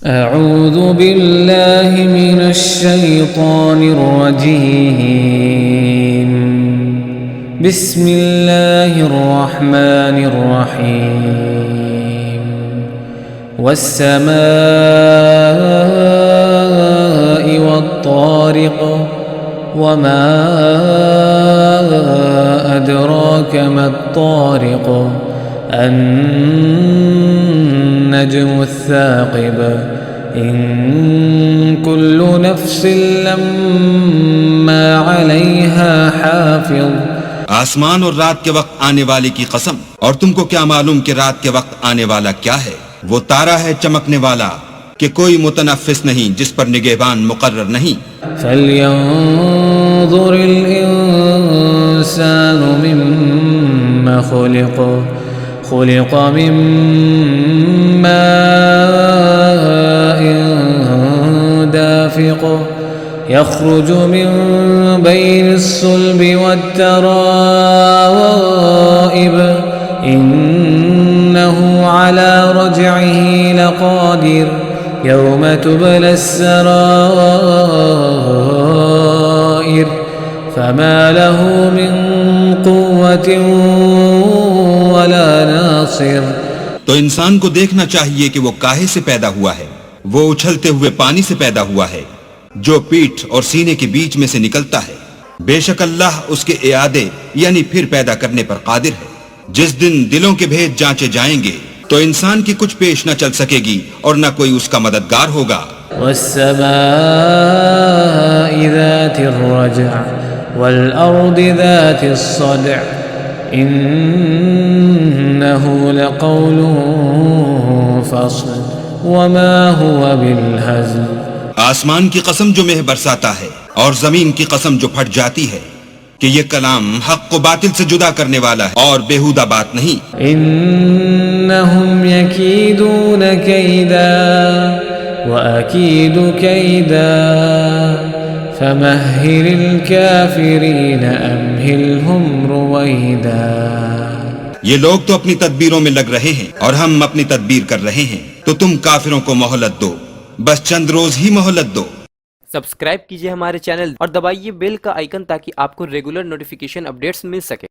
أعوذ بالله من الشيطان الرجيم بسم الله الرحمن الرحيم والسماء والطارق وما أدراك ما الطارق النجم الثاقب إن كل نفس لما عليها حافظ। आसमान और रात के वक्त आने वाले की कसम, और तुमको क्या मालूम कि रात के वक्त आने वाला क्या है। वो तारा है चमकने वाला कि कोई मुतनफ़िस नहीं जिस पर निगहबान मुकर्रर नहीं। फल्यंज़ुर الإنسان مما خلق خلق من ماء دافق يخرج من بين الصلب والترائب إنه على رجعه لقادر يوم تبلى السرائر فما له من قوة ولا नासिर। तो इंसान को देखना चाहिए कि वो काहे से पैदा हुआ है। वो उछलते हुए पानी से पैदा हुआ है जो पीठ और सीने के बीच में से निकलता है। बेशक अल्लाह उसके इयादे यानी फिर पैदा करने पर कादिर है। जिस दिन दिलों के भेद जांचे जाएंगे तो इंसान की कुछ पेश न चल सकेगी और न कोई उसका मददगार होगा। वस्समाइ ज़ातिर रज्अ वल्अर्दि ज़ातिस सदअ इन्नहु लक़ौलुन फ़स्ल वमा हुवा बिलहज़्ल। आसमान की कसम जो मेह बरसाता है और जमीन की कसम जो फट जाती है कि ये कलाम हक को बातिल से जुदा करने वाला है और बेहुदा बात नहीं। इन्नहुम यकीदून कैदा व अकीदु कैदा फमहहिलिल काफिरीन अमहिलहुम रुवैदा। ये लोग तो अपनी तदबीरों में लग रहे हैं और हम अपनी तदबीर कर रहे हैं, तो तुम काफिरों को मोहलत दो, बस चंद रोज ही मोहलत दो। सब्सक्राइब कीजिए हमारे चैनल और दबाइए बेल का आइकन ताकि आपको रेगुलर नोटिफिकेशन अपडेट्स मिल सके।